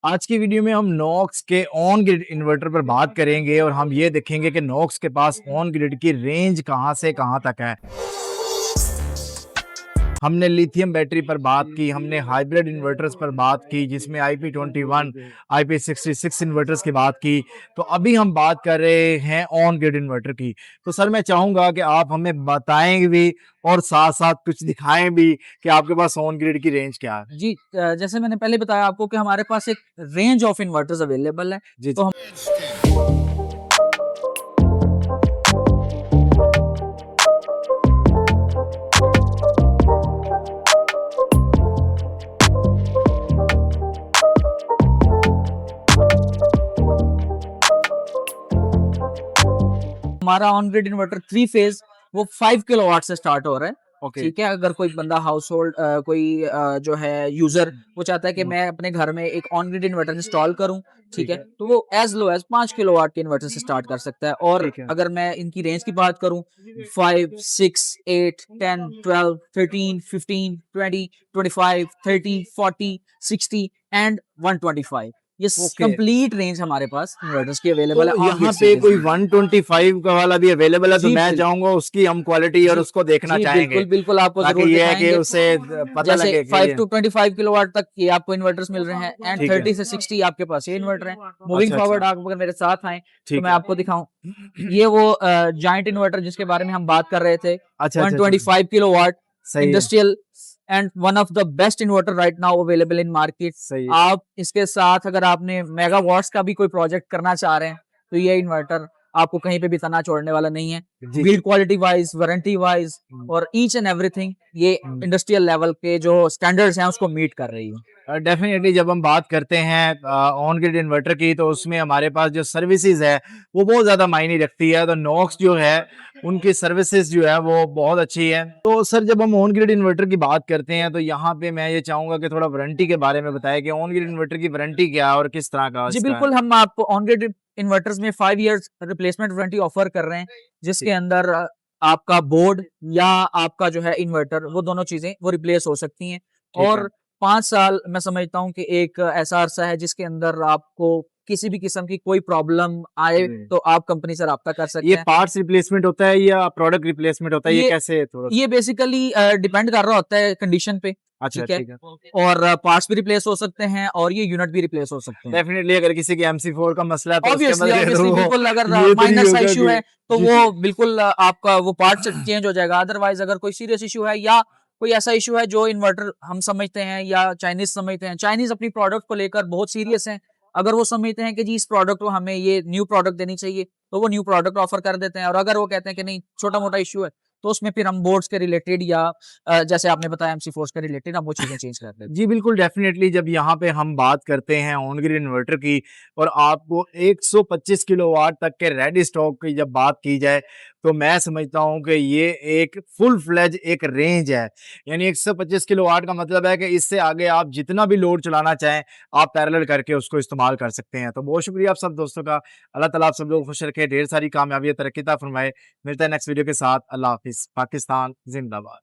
आज की वीडियो में हम नॉक्स के ऑन ग्रिड इन्वर्टर पर बात करेंगे और हम ये देखेंगे कि नॉक्स के पास ऑन ग्रिड की रेंज कहां से कहां तक है। हमने लिथियम बैटरी पर बात की, हमने हाइब्रिड इन्वर्टर्स पर बात की जिसमें IP21, IP66 इन्वर्टर्स की बात की। तो अभी हम बात कर रहे हैं ऑन ग्रिड इन्वर्टर की। तो सर मैं चाहूंगा कि आप हमें बताएं भी और साथ साथ कुछ दिखाएं भी कि आपके पास ऑन ग्रिड की रेंज क्या है। जी जैसे मैंने पहले बताया आपको कि हमारे पास एक रेंज ऑफ इन्वर्टर्स अवेलेबल है। जी तो हमारा ऑन ग्रिड इन्वर्टर 3 फेज वो 5 किलोवाट से स्टार्ट हो रहा है। ओके। ठीक है, अगर कोई बंदा हाउस होल्ड कोई जो है यूजर वो चाहता है कि मैं अपने घर में एक ऑन ग्रिड इन्वर्टर इंस्टॉल करूं, ठीक है, तो वो एज लो एज 5 किलोवाट के इन्वर्टर से स्टार्ट कर सकता है। और ठीक है। अगर मैं इनकी रेंज की बात करूं 5, 6, 8, 10, 12, 13, 15, 20, 25, 30, 40, 60 एंड 125, ये ओके। कंप्लीट रेंज हमारे पास इन्वर्टर्स की तो अवेलेबल है ऑन यहाँ ग्रिड पे सीरीज कोई में। 125 का वाला भी अवेलेबल है, तो जी मैं बिल्कुल। चाहूंगा उसकी हम क्वालिटी और जी, उसको देखना जी चाहेंगे बिल्कुल, बिल्कुल आपको ताकि ज़रूर ये है कि दिखाएँगे। उसे पता जैसे लगे कि 5 ये टू 25 किलोवाट तक ये आपको इन्वर्टर्स मिल रहे हैं एंड ठीक है। 30 से 60 आपके पास ये इन्वर्टर हैं। मूविंग अच्छा फॉरवर्ड अच्छा। आप अगर मेरे साथ आएँ तो ठीक मैं है। आपको दिखाऊँ। ये वो जायंट इन्वर्टर जिसके बारे में हम बात कर रहे थे, अच्छा अच्छा अच्छा। 125 किलोवाट सही है। Industrial and one of the best inverter right now available in market. सही है। आप इसके साथ अगर आपने मेगावाट्स का भी कोई प्रोजेक्ट करना चाह रहे हैं तो ये इन्वर्टर आपको कहीं पे भी तना छोड़ने वाला नहीं है। जी। Build quality wise, warranty wise और ईच एंड एवरीथिंग ये इंडस्ट्रियल लेवल के जो स्टैंडर्ड्स हैं उसको मीट कर रही है। डेफिनेटली जब हम बात करते हैं ऑन ग्रिड इन्वर्टर की, तो उसमें हमारे पास जो सर्विसेज है वो बहुत ज़्यादा मायने रखती है। तो नॉक्स जो है उनकी सर्विसेज जो है वो बहुत अच्छी है। तो सर जब हम ऑन ग्रिड इन्वर्टर की बात करते हैं तो यहाँ पे मैं ये चाहूंगा कि थोड़ा वारंटी के बारे में बताएं कि ऑन ग्रिड इन्वर्टर की वारंटी क्या है और किस तरह का जी इसका है। बिल्कुल, हम आपको ऑन ग्रिड इन्वर्टर्स में 5 इयर्स रिप्लेसमेंट वारंटी ऑफर कर रहे हैं, जिसके अंदर आपका बोर्ड या आपका जो है इन्वर्टर वो दोनों चीजें वो रिप्लेस हो सकती हैं। ठीक है। और 5 साल मैं समझता हूँ कि एक ऐसा अरसा है जिसके अंदर आपको किसी भी किस्म की कोई प्रॉब्लम आए जी। तो आप कंपनी से राब्ता कर ये सकते हैं। पार्ट्स रिप्लेसमेंट होता है या प्रोडक्ट रिप्लेसमेंट होता है, ये ये कैसे थोड़ा ये बेसिकली डिपेंड कर रहा होता है कंडीशन पे, अच्छा ठीक है, ठीक है। और पार्ट्स भी रिप्लेस हो सकते हैं और ये यूनिट भी रिप्लेस हो सकते हैं। डेफिनेटली अगर किसी की MC4 का मसला है तो उसके ऑब्वियसली बदले तो ऑब्वियसली वो बिल्कुल, अगर ये तो नहीं माइनर सा होगा इश्यू कि है तो जी वो जी। बिल्कुल आपका वो पार्ट चेंज हो जाएगा। अदरवाइज अगर कोई सीरियस इश्यू है या कोई ऐसा इश्यू है जो इन्वर्टर हम समझते हैं या चाइनीज समझते हैं, चाइनीज अपनी प्रोडक्ट को लेकर बहुत सीरियस हैं। अगर वो समझते हैं कि जी इस प्रोडक्ट को हमें ये न्यू प्रोडक्ट देनी चाहिए तो वो न्यू प्रोडक्ट ऑफर कर देते हैं। और अगर वो कहते हैं कि नहीं छोटा मोटा इश्यू है तो उसमें फिर हम बोर्ड्स के रिलेटेड या जैसे आपने बताया MC4 के रिलेटेड हम वो चीजें चेंज कर देते हैं। जी बिल्कुल, डेफिनेटली जब यहाँ पे हम बात करते हैं ऑन ग्रिड इन्वर्टर की और आपको 125 किलोवाट तक के रेडी स्टॉक की जब बात की जाए, तो मैं समझता हूँ कि ये एक फुल फ्लेज एक रेंज है। यानी 125 किलोवाट का मतलब है कि इससे आगे आप जितना भी लोड चलाना चाहें आप पैरेलल करके उसको इस्तेमाल कर सकते हैं। तो बहुत शुक्रिया आप सब दोस्तों का। अल्लाह ताला आप सब लोग खुश रखे, ढेर सारी कामयाबी तरक्की अता फरमाए। मिलता है नेक्स्ट वीडियो के साथ। अल्लाह हाफिज़। पाकिस्तान जिंदाबाद।